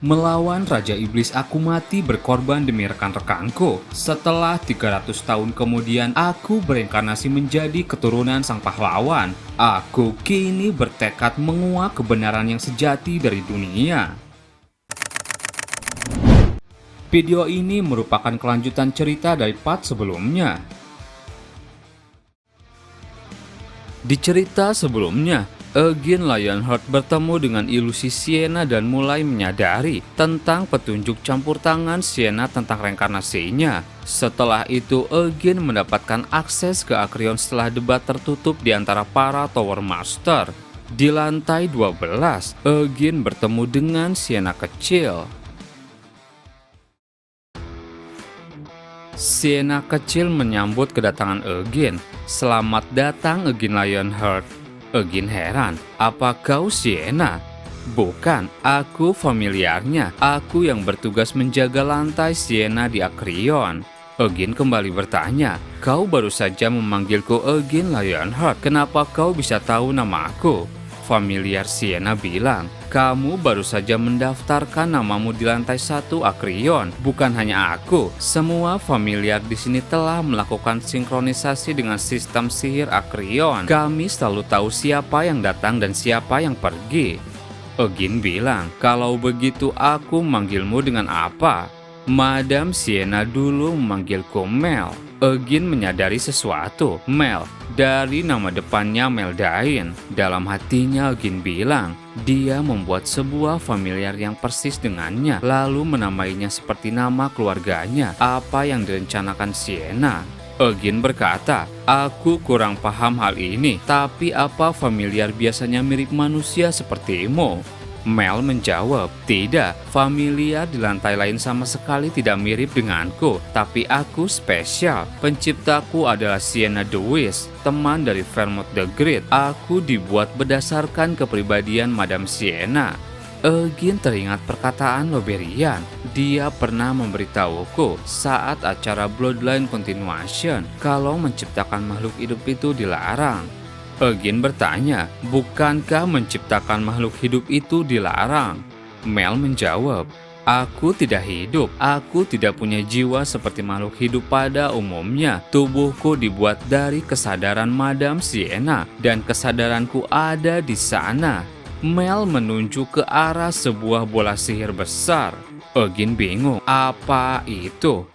Melawan Raja Iblis aku mati berkorban demi rekan-rekanku. Setelah 300 tahun kemudian aku bereinkarnasi menjadi keturunan sang pahlawan. Aku kini bertekad menguak kebenaran yang sejati dari dunia. Video ini merupakan kelanjutan cerita dari part sebelumnya. Di cerita sebelumnya, Eugene Lionheart bertemu dengan ilusi Sienna dan mulai menyadari tentang petunjuk campur tangan Sienna tentang reinkarnasinya. Setelah itu, Eugene mendapatkan akses ke Acrion setelah debat tertutup di antara para Tower Master. Di lantai 12, Eugene bertemu dengan Sienna kecil. Sienna kecil menyambut kedatangan Eugene. "Selamat datang, Eugene Lionheart." Eugene heran, "Apa kau Sienna?" "Bukan, aku familiarnya. Aku yang bertugas menjaga lantai Sienna di Acrion." Eugene kembali bertanya, "Kau baru saja memanggilku Eugene Lionheart. Kenapa kau bisa tahu nama aku?" Familiar Sienna bilang, "Kamu baru saja mendaftarkan namamu di lantai 1 Acrion. Bukan hanya aku, semua familiar di sini telah melakukan sinkronisasi dengan sistem sihir Acrion. Kami selalu tahu siapa yang datang dan siapa yang pergi." Eugene bilang, "Kalau begitu aku manggilmu dengan apa?" Madam Sienna dulu memanggilku Mel. Eugene menyadari sesuatu. Mel, dari nama depannya Meldain. Dalam hatinya Eugene bilang, dia membuat sebuah familiar yang persis dengannya, lalu menamainya seperti nama keluarganya. Apa yang direncanakan Sienna? Eugene berkata, "Aku kurang paham hal ini, tapi apa familiar biasanya mirip manusia sepertimu?" Mel menjawab, "Tidak, familiar di lantai lain sama sekali tidak mirip denganku, tapi aku spesial. Penciptaku adalah Sienna the Wiz, teman dari Vermont the Great. Aku dibuat berdasarkan kepribadian Madam Sienna." Eugene teringat perkataan Loberian. Dia pernah memberitahuku saat acara Bloodline Continuation kalau menciptakan makhluk hidup itu dilarang. Eugene bertanya, "Bukankah menciptakan makhluk hidup itu dilarang?" Mel menjawab, "Aku tidak hidup. Aku tidak punya jiwa seperti makhluk hidup pada umumnya. Tubuhku dibuat dari kesadaran Madam Sienna, dan kesadaranku ada di sana." Mel menunjuk ke arah sebuah bola sihir besar. Eugene bingung, apa itu?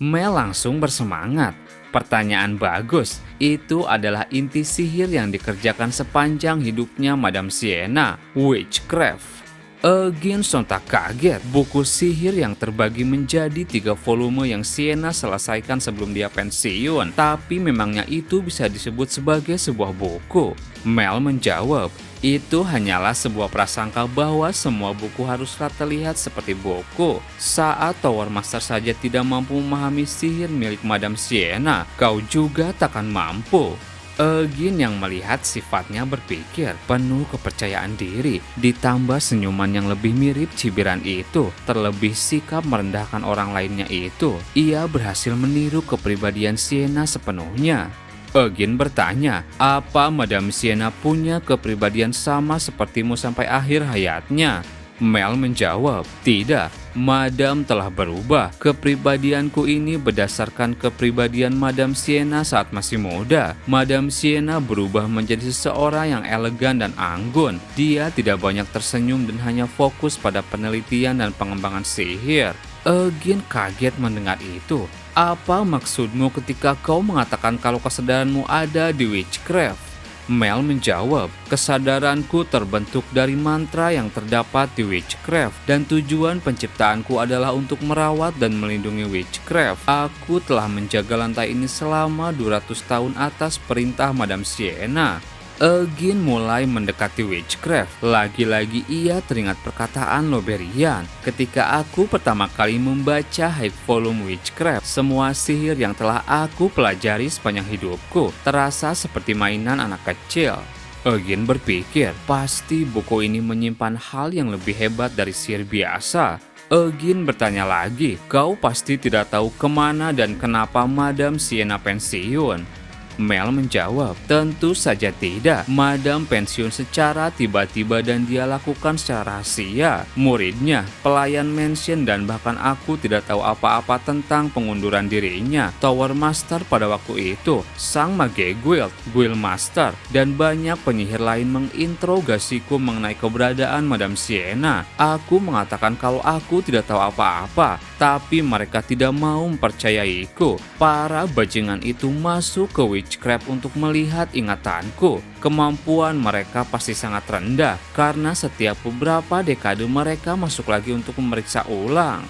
Mel langsung bersemangat. "Pertanyaan bagus. Itu adalah inti sihir yang dikerjakan sepanjang hidupnya Madam Sienna, witchcraft." Eugene sontak kaget. Buku sihir yang terbagi menjadi 3 volume yang Sienna selesaikan sebelum dia pensiun. Tapi memangnya itu bisa disebut sebagai sebuah buku? Mel menjawab, "Itu hanyalah sebuah prasangka bahwa semua buku haruslah terlihat seperti buku. Saat Tower Master saja tidak mampu memahami sihir milik Madam Sienna, kau juga takkan mampu." Eugene yang melihat sifatnya berpikir penuh kepercayaan diri, ditambah senyuman yang lebih mirip cibiran itu, terlebih sikap merendahkan orang lainnya itu, ia berhasil meniru kepribadian Sienna sepenuhnya. Eugene bertanya, "Apa Madam Sienna punya kepribadian sama sepertimu sampai akhir hayatnya?" Mel menjawab, "Tidak, Madam telah berubah. Kepribadianku ini berdasarkan kepribadian Madam Sienna saat masih muda. Madam Sienna berubah menjadi seseorang yang elegan dan anggun. Dia tidak banyak tersenyum dan hanya fokus pada penelitian dan pengembangan sihir." Eugene kaget mendengar itu. "Apa maksudmu ketika kau mengatakan kalau kesadaranmu ada di witchcraft?" Mel menjawab, "Kesadaranku terbentuk dari mantra yang terdapat di witchcraft, dan tujuan penciptaanku adalah untuk merawat dan melindungi witchcraft. Aku telah menjaga lantai ini selama 200 tahun atas perintah Madam Sienna." Eugene mulai mendekati witchcraft. Lagi-lagi ia teringat perkataan Loberian. "Ketika aku pertama kali membaca high volume witchcraft, semua sihir yang telah aku pelajari sepanjang hidupku terasa seperti mainan anak kecil." Eugene berpikir, pasti buku ini menyimpan hal yang lebih hebat dari sihir biasa. Eugene bertanya lagi, "Kau pasti tidak tahu kemana dan kenapa Madam Sienna pensiun?" Mel menjawab, tentu saja tidak. Madam pensiun secara tiba-tiba dan dia lakukan secara rahasia. Muridnya, pelayan mansion dan bahkan aku tidak tahu apa-apa tentang pengunduran dirinya. Tower Master pada waktu itu, sang mage Guild Master, dan banyak penyihir lain menginterogasiku mengenai keberadaan Madam Sienna. Aku mengatakan kalau aku tidak tahu apa-apa, tapi mereka tidak mau mempercayaiku. Para bajingan itu masuk ke Witchcraft untuk melihat ingatanku. Kemampuan mereka pasti sangat rendah karena setiap beberapa dekade mereka masuk lagi untuk memeriksa ulang.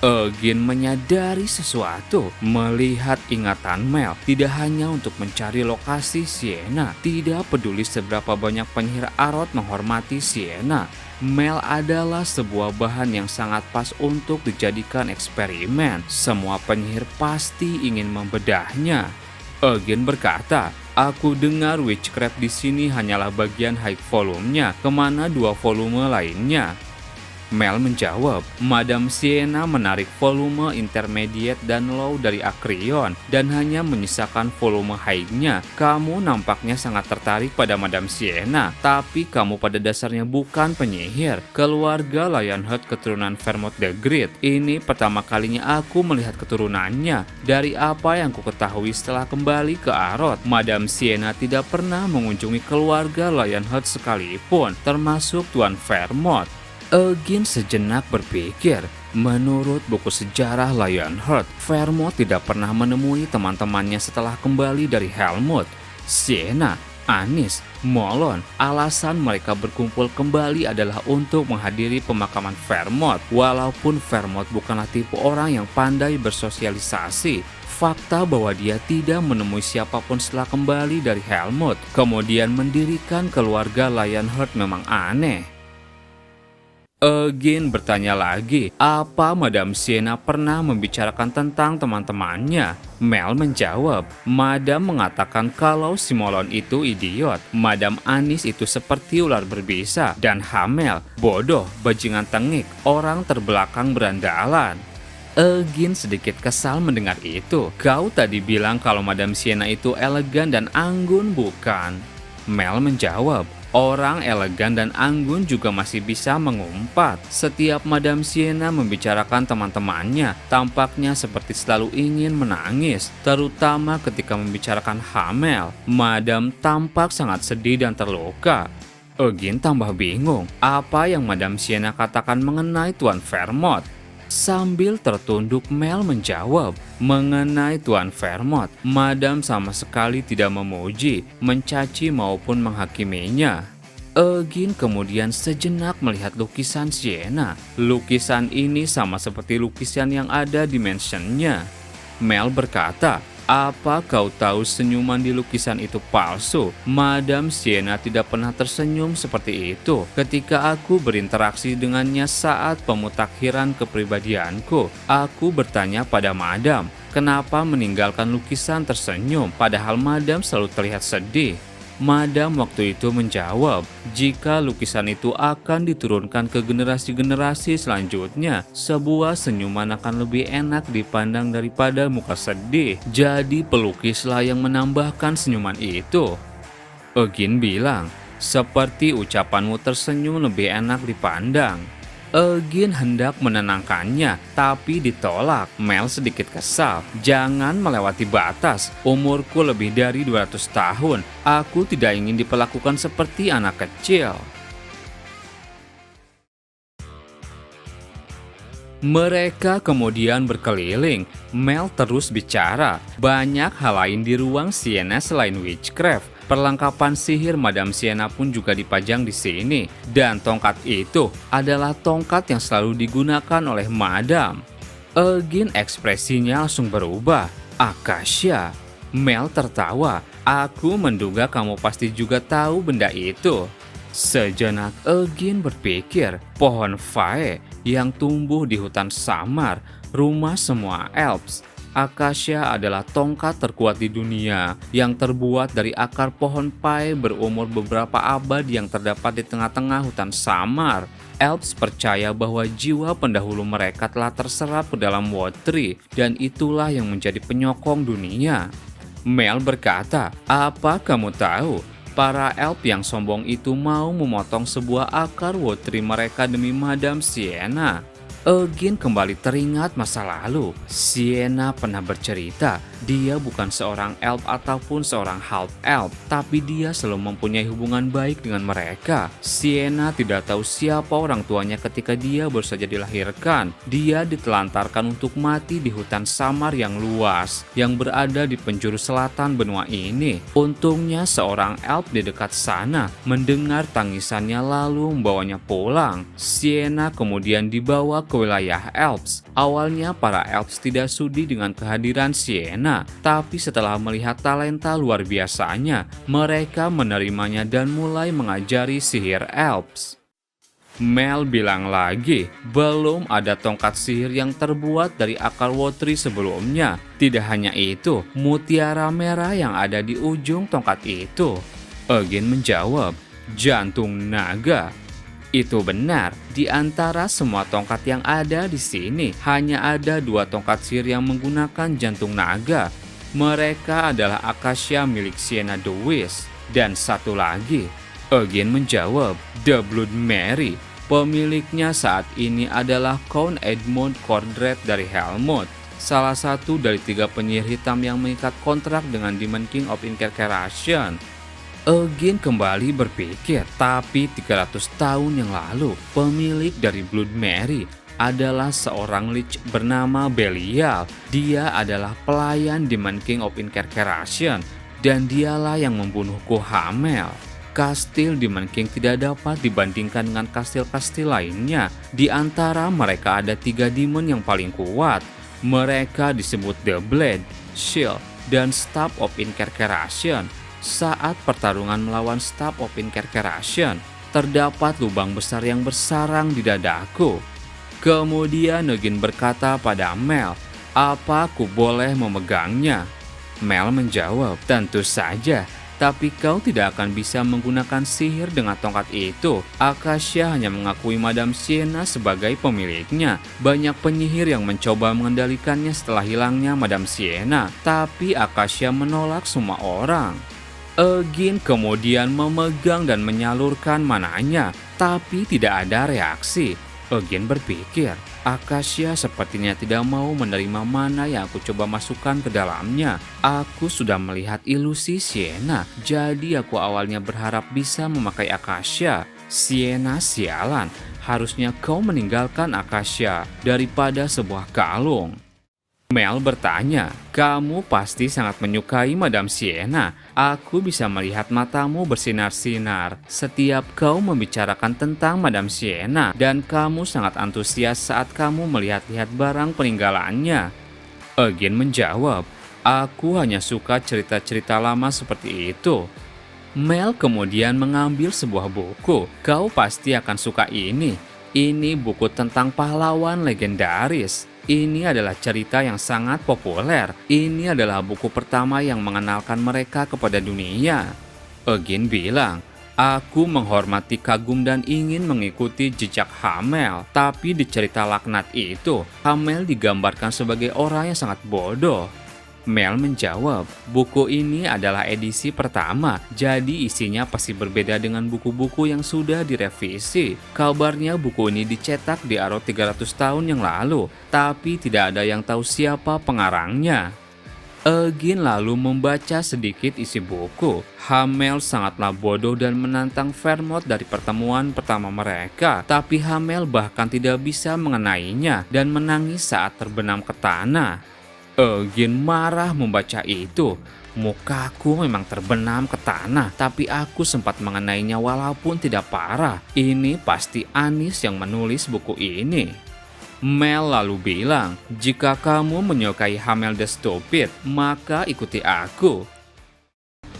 Eugene menyadari sesuatu. Melihat ingatan Mel tidak hanya untuk mencari lokasi Sienna. Tidak peduli seberapa banyak penyihir Arod menghormati Sienna, Mel adalah sebuah bahan yang sangat pas untuk dijadikan eksperimen. Semua penyihir pasti ingin membedahnya. Eugene berkata, aku dengar Witchcraft di sini hanyalah bagian high volume-nya. Kemana 2 volume lainnya? Mel menjawab, Madam Sienna menarik volume intermediate dan low dari Acreon dan hanya menyisakan volume high-nya. Kamu nampaknya sangat tertarik pada Madam Sienna, tapi kamu pada dasarnya bukan penyihir. Keluarga Lionheart keturunan Vermont the Great. Ini pertama kalinya aku melihat keturunannya. Dari apa yang ku ketahui setelah kembali ke Arod, Madam Sienna tidak pernah mengunjungi keluarga Lionheart sekalipun, termasuk Tuan Vermont. Eugene sejenak berpikir, menurut buku sejarah Lionheart, Vermont tidak pernah menemui teman-temannya setelah kembali dari Helmut. Sienna, Anis, Molon, alasan mereka berkumpul kembali adalah untuk menghadiri pemakaman Vermont. Walaupun Vermont bukanlah tipe orang yang pandai bersosialisasi, fakta bahwa dia tidak menemui siapapun setelah kembali dari Helmut, kemudian mendirikan keluarga Lionheart memang aneh. Eugene bertanya lagi, apa Madam Sienna pernah membicarakan tentang teman-temannya? Mel menjawab, Madam mengatakan kalau si Molon itu idiot, Madam Anis itu seperti ular berbisa, dan Hamel, bodoh, bajingan tengik, orang terbelakang berandalan. Eugene sedikit kesal mendengar itu. Kau tadi bilang kalau Madam Sienna itu elegan dan anggun, bukan? Mel menjawab, orang elegan dan anggun juga masih bisa mengumpat. Setiap Madam Sienna membicarakan teman-temannya, tampaknya seperti selalu ingin menangis, terutama ketika membicarakan Hamel. Madam tampak sangat sedih dan terluka. Eugene tambah bingung, apa yang Madam Sienna katakan mengenai Tuan Vermont? Sambil tertunduk, Mel menjawab, mengenai Tuan Vermont, Madam sama sekali tidak memuji, mencaci maupun menghakiminya. Eugene kemudian sejenak melihat lukisan Sienna. Lukisan ini sama seperti lukisan yang ada di mansionnya. Mel berkata, apa kau tahu senyuman di lukisan itu palsu? Madam Sienna tidak pernah tersenyum seperti itu ketika aku berinteraksi dengannya saat pemutakhiran kepribadianku. Aku bertanya pada Madam, kenapa meninggalkan lukisan tersenyum padahal Madam selalu terlihat sedih? Madam waktu itu menjawab, jika lukisan itu akan diturunkan ke generasi-generasi selanjutnya, sebuah senyuman akan lebih enak dipandang daripada muka sedih. Jadi pelukislah yang menambahkan senyuman itu. Eugene bilang, seperti ucapanmu tersenyum lebih enak dipandang. Eugene hendak menenangkannya, tapi ditolak. Mel sedikit kesal. Jangan melewati batas. Umurku lebih dari 200 tahun. Aku tidak ingin diperlakukan seperti anak kecil. Mereka kemudian berkeliling. Mel terus bicara. Banyak hal lain di ruang Sienna selain Witchcraft. Perlengkapan sihir Madam Sienna pun juga dipajang di sini. Dan tongkat itu adalah tongkat yang selalu digunakan oleh Madam. Eugene ekspresinya langsung berubah. Akasha. Mel tertawa. Aku menduga kamu pasti juga tahu benda itu. Sejenak Eugene berpikir, pohon Fae yang tumbuh di hutan samar, rumah semua elves. Akasha adalah tongkat terkuat di dunia yang terbuat dari akar pohon pai berumur beberapa abad yang terdapat di tengah-tengah hutan samar. Elves percaya bahwa jiwa pendahulu mereka telah terserap ke dalam Wotri dan itulah yang menjadi penyokong dunia. Mel berkata, "Apa kamu tahu? Para elf yang sombong itu mau memotong sebuah akar wotri mereka demi Madam Sienna." Eugene kembali teringat masa lalu. Sienna pernah bercerita, dia bukan seorang elf ataupun seorang half elf, tapi dia selalu mempunyai hubungan baik dengan mereka. Sienna tidak tahu siapa orang tuanya ketika dia baru saja dilahirkan. Dia ditelantarkan untuk mati di hutan samar yang luas, yang berada di penjuru selatan benua ini. Untungnya seorang elf di dekat sana mendengar tangisannya lalu membawanya pulang. Sienna kemudian dibawa ke wilayah elves. Awalnya para elves tidak sudi dengan kehadiran Sienna, tapi setelah melihat talenta luar biasanya, mereka menerimanya dan mulai mengajari sihir elves. Mel bilang lagi, belum ada tongkat sihir yang terbuat dari akar wotri sebelumnya. Tidak hanya itu, mutiara merah yang ada di ujung tongkat itu. Eugene menjawab, "Jantung naga." Itu benar, di antara semua tongkat yang ada di sini, hanya ada 2 tongkat sihir yang menggunakan jantung naga. Mereka adalah Acacia milik Sienna the Witch, dan satu lagi. Eugene menjawab, The Blood Mary. Pemiliknya saat ini adalah Count Edmund Cordred dari Helmut, salah satu dari 3 penyihir hitam yang mengikat kontrak dengan Demon King of Incarceration. Eugene kembali berpikir, tapi 300 tahun yang lalu, pemilik dari Blood Mary adalah seorang lich bernama Belial. Dia adalah pelayan Demon King of Incarceration, dan dialah yang membunuhku Hamel. Kastil Demon King tidak dapat dibandingkan dengan kastil-kastil lainnya. Di antara mereka ada 3 demon yang paling kuat. Mereka disebut The Blade, Shield, dan Staff of Incarceration. Saat pertarungan melawan Staff of Incarceration, terdapat lubang besar yang bersarang di dadaku. Kemudian Eugene berkata pada Mel, "Apa aku boleh memegangnya?" Mel menjawab, "Tentu saja, tapi kau tidak akan bisa menggunakan sihir dengan tongkat itu. Acacia hanya mengakui Madam Sienna sebagai pemiliknya. Banyak penyihir yang mencoba mengendalikannya setelah hilangnya Madam Sienna, tapi Acacia menolak semua orang." Eugene kemudian memegang dan menyalurkan mananya, tapi tidak ada reaksi. Eugene berpikir, Acacia sepertinya tidak mau menerima mana yang aku coba masukkan ke dalamnya. Aku sudah melihat ilusi Sienna, jadi aku awalnya berharap bisa memakai Acacia. Sienna, sialan, harusnya kau meninggalkan Acacia daripada sebuah kalung. Mel bertanya, "Kamu pasti sangat menyukai Madam Sienna. Aku bisa melihat matamu bersinar-sinar setiap kau membicarakan tentang Madam Sienna, dan kamu sangat antusias saat kamu melihat-lihat barang peninggalannya." Eugene menjawab, "Aku hanya suka cerita-cerita lama seperti itu." Mel kemudian mengambil sebuah buku. "Kau pasti akan suka ini. Ini buku tentang pahlawan legendaris. Ini adalah cerita yang sangat populer. Ini adalah buku pertama yang mengenalkan mereka kepada dunia." Eugene bilang, "Aku menghormati, kagum, dan ingin mengikuti jejak Hamel. Tapi di cerita laknat itu, Hamel digambarkan sebagai orang yang sangat bodoh." Mel menjawab, "Buku ini adalah edisi pertama, jadi isinya pasti berbeda dengan buku-buku yang sudah direvisi. Kabarnya buku ini dicetak di Arrow 300 tahun yang lalu, tapi tidak ada yang tahu siapa pengarangnya." Eugene lalu membaca sedikit isi buku. Hamel sangatlah bodoh dan menantang Vermont dari pertemuan pertama mereka, tapi Hamel bahkan tidak bisa mengenainya dan menangis saat terbenam ke tanah. Eugene marah membaca itu. "Mukaku memang terbenam ke tanah, tapi aku sempat mengenainya walaupun tidak parah. Ini pasti Anis yang menulis buku ini." Mel lalu bilang, "Jika kamu menyukai Hamel the Stupid, maka ikuti aku."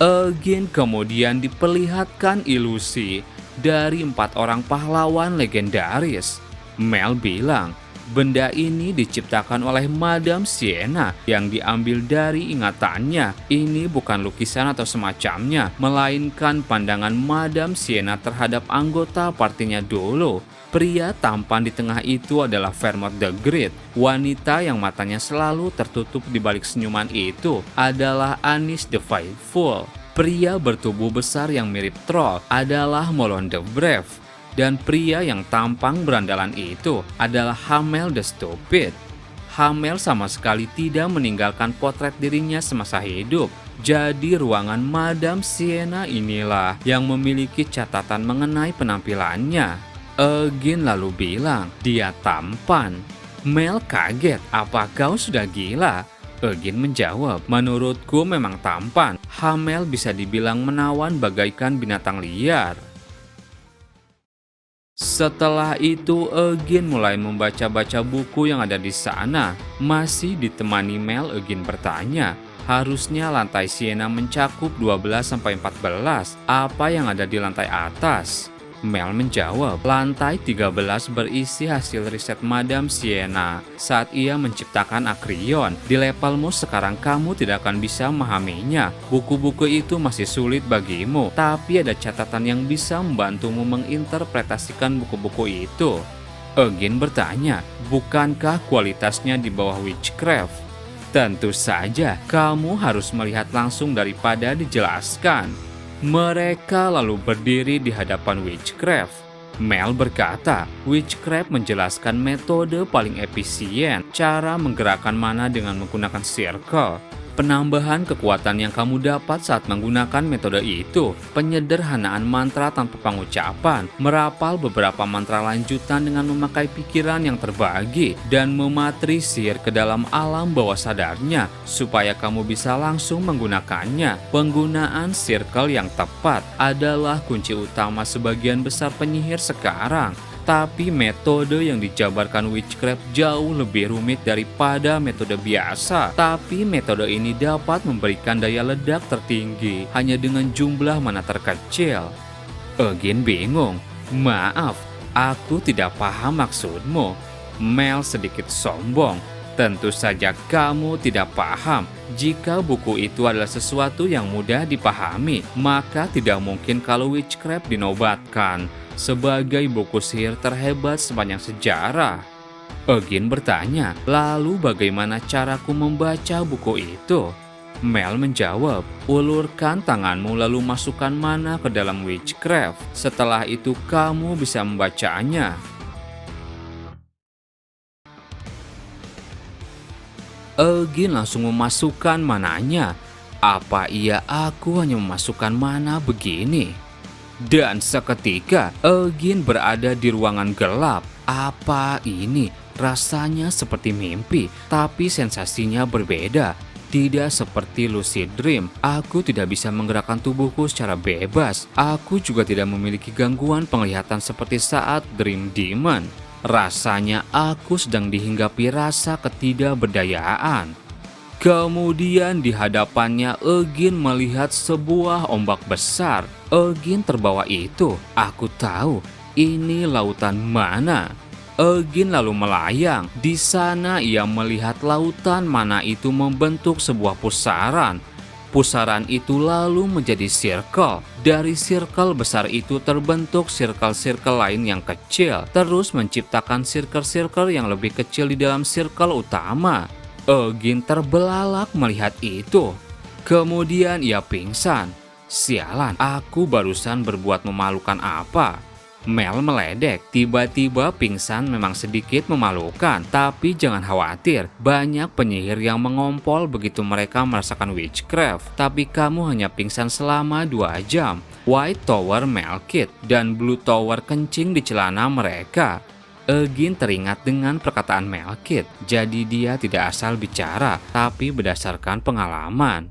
Eugene kemudian diperlihatkan ilusi dari 4 orang pahlawan legendaris. Mel bilang, Benda ini diciptakan oleh Madame Sienna yang diambil dari ingatannya. Ini bukan lukisan atau semacamnya, melainkan pandangan Madame Sienna terhadap anggota partinya dulu. Pria tampan di tengah itu adalah Vermont the Great. Wanita yang matanya selalu tertutup di balik senyuman itu adalah Anis the Faithful. Pria bertubuh besar yang mirip troll adalah Molon the Brave. Dan pria yang tampang berandalan itu adalah Hamel the Stupid. Hamel sama sekali tidak meninggalkan potret dirinya semasa hidup. Jadi ruangan Madame Sienna inilah yang memiliki catatan mengenai penampilannya. Eugene lalu bilang, dia tampan. Mel kaget, apa kau sudah gila? Eugene menjawab, menurutku memang tampan. Hamel bisa dibilang menawan bagaikan binatang liar. Setelah itu, Eugene mulai membaca-baca buku yang ada di sana. Masih ditemani Mel, Eugene bertanya, harusnya lantai Sienna mencakup 12-14. Apa yang ada di lantai atas? Mel menjawab, lantai 13 berisi hasil riset Madame Sienna saat ia menciptakan Akrion. Di levelmu sekarang kamu tidak akan bisa memahaminya. Buku-buku itu masih sulit bagimu, tapi ada catatan yang bisa membantumu menginterpretasikan buku-buku itu. Eugene bertanya, bukankah kualitasnya di bawah Witchcraft? Tentu saja, kamu harus melihat langsung daripada dijelaskan. Mereka lalu berdiri di hadapan Witchcraft. Mel berkata, Witchcraft menjelaskan metode paling efisien, cara menggerakkan mana dengan menggunakan circle. Penambahan kekuatan yang kamu dapat saat menggunakan metode itu, penyederhanaan mantra tanpa pengucapan, merapal beberapa mantra lanjutan dengan memakai pikiran yang terbagi, dan mematrisir ke dalam alam bawah sadarnya supaya kamu bisa langsung menggunakannya. Penggunaan circle yang tepat adalah kunci utama sebagian besar penyihir sekarang. Tapi metode yang dijabarkan Witchcraft jauh lebih rumit daripada metode biasa. Tapi metode ini dapat memberikan daya ledak tertinggi hanya dengan jumlah mana terkecil. Eugene bingung. Maaf, aku tidak paham maksudmu. Mel sedikit sombong. Tentu saja kamu tidak paham. Jika buku itu adalah sesuatu yang mudah dipahami, maka tidak mungkin kalau Witchcraft dinobatkan sebagai buku sihir terhebat sepanjang sejarah. Eugene bertanya, lalu bagaimana caraku membaca buku itu? Mel menjawab, ulurkan tanganmu lalu masukkan mana ke dalam Witchcraft. Setelah itu kamu bisa membacanya. Eugene langsung memasukkan mananya. Apa iya aku hanya memasukkan mana begini? Dan seketika Eugene berada di ruangan gelap. Apa ini? Rasanya seperti mimpi, tapi sensasinya berbeda. Tidak seperti lucid dream, aku tidak bisa menggerakkan tubuhku secara bebas. Aku juga tidak memiliki gangguan penglihatan seperti saat Dream Demon. Rasanya aku sedang dihinggapi rasa ketidakberdayaan. Kemudian di hadapannya Eugene melihat sebuah ombak besar. Eugene terbawa itu. Aku tahu ini lautan mana. Eugene lalu melayang. Di sana ia melihat lautan mana itu membentuk sebuah pusaran. Pusaran itu lalu menjadi circle. Dari circle besar itu terbentuk circle-circle lain yang kecil, terus menciptakan circle-circle yang lebih kecil di dalam circle utama. Eugene terbelalak melihat itu. Kemudian ia pingsan. Sialan, aku barusan berbuat memalukan apa? Mel meledek, tiba-tiba pingsan memang sedikit memalukan, tapi jangan khawatir, banyak penyihir yang mengompol begitu mereka merasakan Witchcraft, tapi kamu hanya pingsan selama 2 jam. White Tower Malekith dan Blue Tower kencing di celana mereka. Eugene teringat dengan perkataan Malekith, jadi dia tidak asal bicara, tapi berdasarkan pengalaman.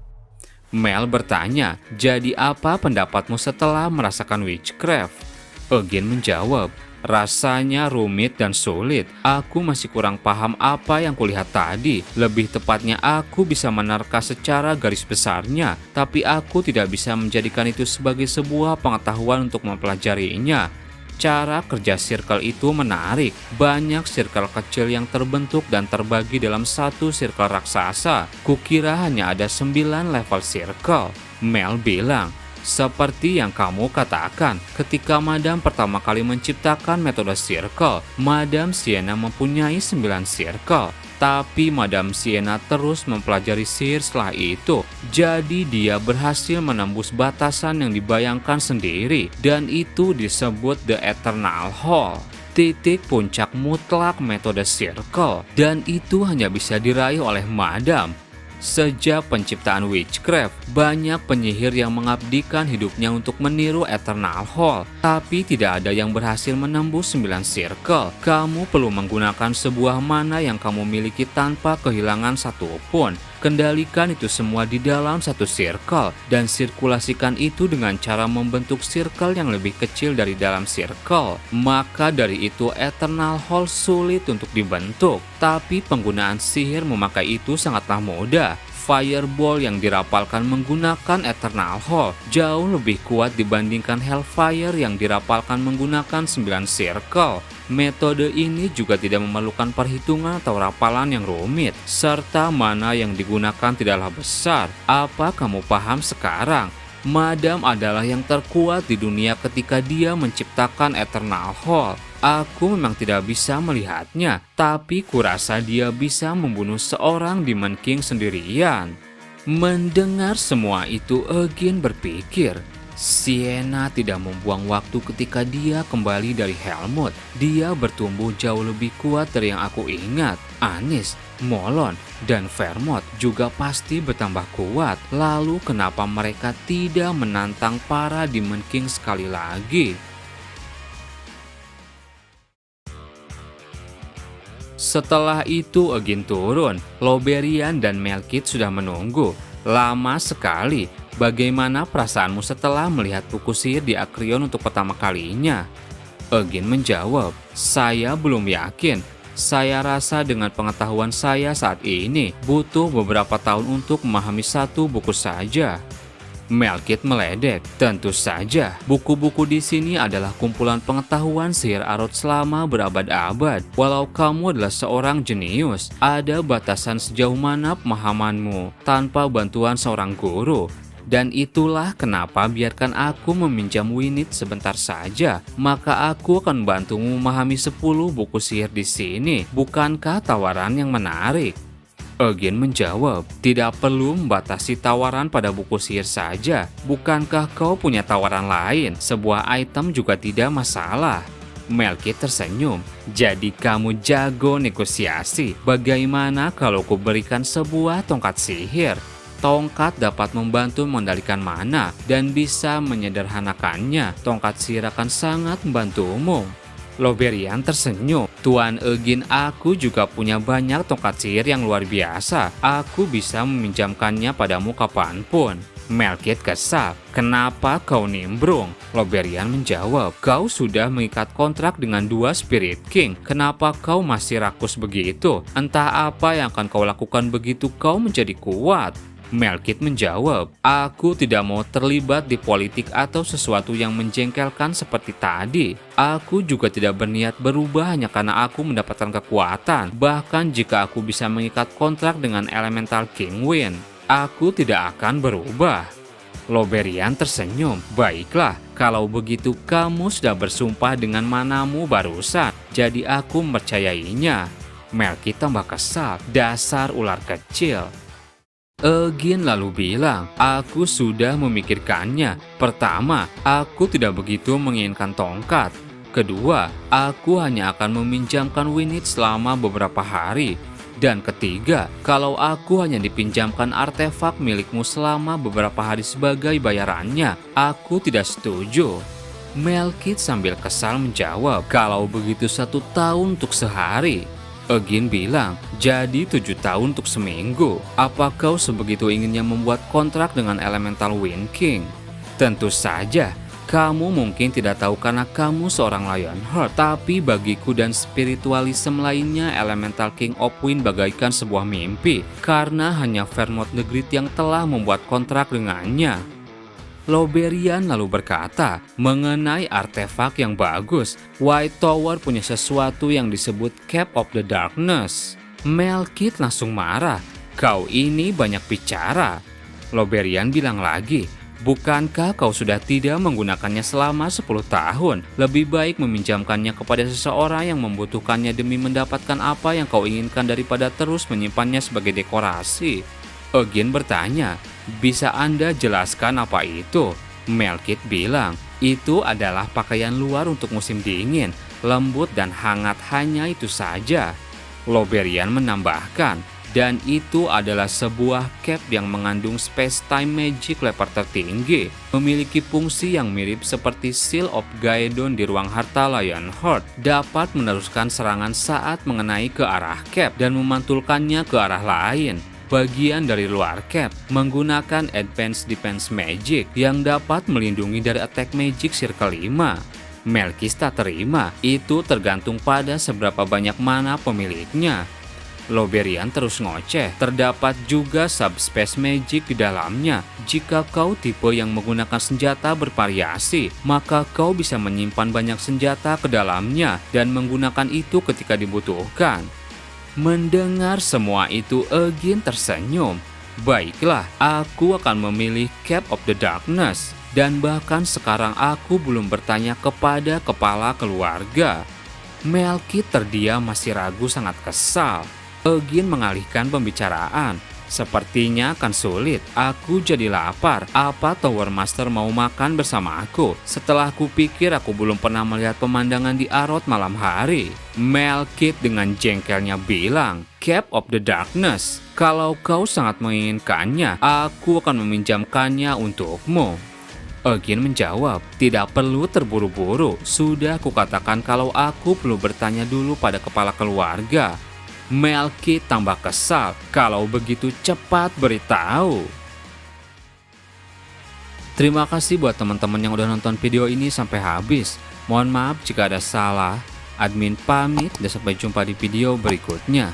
Mel bertanya, jadi apa pendapatmu setelah merasakan Witchcraft? Eugene menjawab, rasanya rumit dan sulit. Aku masih kurang paham apa yang kulihat tadi. Lebih tepatnya aku bisa menerka secara garis besarnya, tapi aku tidak bisa menjadikan itu sebagai sebuah pengetahuan untuk mempelajarinya. Cara kerja circle itu menarik. Banyak circle kecil yang terbentuk dan terbagi dalam satu circle raksasa. Kukira hanya ada 9 level circle. Mel bilang, seperti yang kamu katakan, ketika Madam pertama kali menciptakan metode circle, Madam Sienna mempunyai 9 circle. Tapi Madam Sienna terus mempelajari sihir setelah itu. Jadi dia berhasil menembus batasan yang dibayangkan sendiri. Dan itu disebut The Eternal Hall. Titik puncak mutlak metode circle. Dan itu hanya bisa diraih oleh Madam. Sejak penciptaan witchcraft, banyak penyihir yang mengabdikan hidupnya untuk meniru Eternal Hall, tapi tidak ada yang berhasil menembus 9 circle. Kamu perlu menggunakan sebuah mana yang kamu miliki tanpa kehilangan satu pun. Kendalikan itu semua di dalam satu circle, dan sirkulasikan itu dengan cara membentuk circle yang lebih kecil dari dalam circle. Maka dari itu Eternal Hall sulit untuk dibentuk, tapi penggunaan sihir memakai itu sangatlah mudah. Fireball yang dirapalkan menggunakan Eternal Hall jauh lebih kuat dibandingkan Hellfire yang dirapalkan menggunakan 9 circle. Metode ini juga tidak memerlukan perhitungan atau rapalan yang rumit, serta mana yang digunakan tidaklah besar. Apa kamu paham sekarang? Madam adalah yang terkuat di dunia ketika dia menciptakan Eternal Hall. Aku memang tidak bisa melihatnya, tapi kurasa dia bisa membunuh seorang Demon King sendirian. Mendengar semua itu, Eugene berpikir, Sienna tidak membuang waktu ketika dia kembali dari Helmut. Dia bertumbuh jauh lebih kuat dari yang aku ingat. Anis, Molon, dan Vermont juga pasti bertambah kuat. Lalu kenapa mereka tidak menantang para Demon King sekali lagi? Setelah itu Eugene turun. Loberian dan Melkit sudah menunggu. Lama sekali. Bagaimana perasaanmu setelah melihat buku sihir di Akrion untuk pertama kalinya? Eugene menjawab, saya belum yakin. Saya rasa dengan pengetahuan saya saat ini, butuh beberapa tahun untuk memahami satu buku saja. Melkit meledek, tentu saja. Buku-buku di sini adalah kumpulan pengetahuan sihir Arot selama berabad-abad. Walau kamu adalah seorang jenius, ada batasan sejauh mana pemahamanmu tanpa bantuan seorang guru. Dan itulah kenapa biarkan aku meminjam Winit sebentar saja. Maka aku akan bantumu memahami 10 buku sihir di sini. Bukankah tawaran yang menarik? Eugene menjawab, tidak perlu membatasi tawaran pada buku sihir saja. Bukankah kau punya tawaran lain? Sebuah item juga tidak masalah. Melkit tersenyum. Jadi kamu jago negosiasi. Bagaimana kalau kuberikan sebuah tongkat sihir? Tongkat dapat membantu mengendalikan mana dan bisa menyederhanakannya. Tongkat sihir akan sangat membantumu. Loberian tersenyum. Tuan Eugene, aku juga punya banyak tongkat sihir yang luar biasa. Aku bisa meminjamkannya padamu kapanpun. Melkit kesal. Kenapa kau nimbrung? Loberian menjawab, kau sudah mengikat kontrak dengan 2 Spirit King. Kenapa kau masih rakus begitu? Entah apa yang akan kau lakukan begitu kau menjadi kuat. Melkit menjawab, aku tidak mau terlibat di politik atau sesuatu yang menjengkelkan seperti tadi. Aku juga tidak berniat berubah hanya karena aku mendapatkan kekuatan. Bahkan jika aku bisa mengikat kontrak dengan Elemental King Wind, aku tidak akan berubah. Loberian tersenyum. Baiklah, kalau begitu kamu sudah bersumpah dengan manamu barusan, jadi aku mempercayainya. Melkit tambah kesal. Dasar ular kecil. Eugene lalu bilang, aku sudah memikirkannya. Pertama, aku tidak begitu menginginkan tongkat. Kedua, aku hanya akan meminjamkan Winit selama beberapa hari. Dan ketiga, kalau aku hanya dipinjamkan artefak milikmu selama beberapa hari sebagai bayarannya, aku tidak setuju. Melkit sambil kesal menjawab, kalau begitu 1 tahun untuk sehari. Eugene bilang, jadi 7 tahun untuk seminggu. Apa kau sebegitu inginnya membuat kontrak dengan Elemental Wind King? Tentu saja. Kamu mungkin tidak tahu karena kamu seorang Lionheart, tapi bagiku dan spiritualisme lainnya Elemental King of Wind bagaikan sebuah mimpi, karena hanya Vermont the Great yang telah membuat kontrak dengannya. Loberian lalu berkata mengenai artefak yang bagus. White Tower punya sesuatu yang disebut Cap of the Darkness. Malekith langsung marah. Kau ini banyak bicara. Loberian bilang lagi, bukankah kau sudah tidak menggunakannya selama 10 tahun? Lebih baik meminjamkannya kepada seseorang yang membutuhkannya demi mendapatkan apa yang kau inginkan daripada terus menyimpannya sebagai dekorasi. Eugene bertanya, bisa Anda jelaskan apa itu? Malekith bilang, itu adalah pakaian luar untuk musim dingin, lembut dan hangat, hanya itu saja. Loberian menambahkan, dan itu adalah sebuah cap yang mengandung space-time magic level tertinggi, memiliki fungsi yang mirip seperti Seal of Gaedon di ruang harta Lionheart, dapat meneruskan serangan saat mengenai ke arah cap dan memantulkannya ke arah lain. Bagian dari luar cap menggunakan Advanced Defense Magic yang dapat melindungi dari attack magic circle 5. Malekith tak terima, itu tergantung pada seberapa banyak mana pemiliknya. Loberian terus ngoceh, terdapat juga subspace magic di dalamnya. Jika kau tipe yang menggunakan senjata bervariasi, maka kau bisa menyimpan banyak senjata ke dalamnya dan menggunakan itu ketika dibutuhkan. Mendengar semua itu, Eugene tersenyum. Baiklah, aku akan memilih Cap of the Darkness. Dan bahkan sekarang aku belum bertanya kepada kepala keluarga. Malekith terdiam, masih ragu, sangat kesal. Eugene mengalihkan pembicaraan. Sepertinya akan sulit, aku jadi lapar. Apa Tower Master mau makan bersama aku? Setelah aku pikir aku belum pernah melihat pemandangan di Arod malam hari. Malekith dengan jengkelnya bilang, Cap of the Darkness, kalau kau sangat menginginkannya, aku akan meminjamkannya untukmu. Eugene menjawab, tidak perlu terburu-buru. Sudah kukatakan kalau aku perlu bertanya dulu pada kepala keluarga. Malekith tambah kesal, kalau begitu cepat beritahu. Terima kasih buat teman-teman yang udah nonton video ini sampai habis. Mohon maaf jika ada salah. Admin pamit dan sampai jumpa di video berikutnya.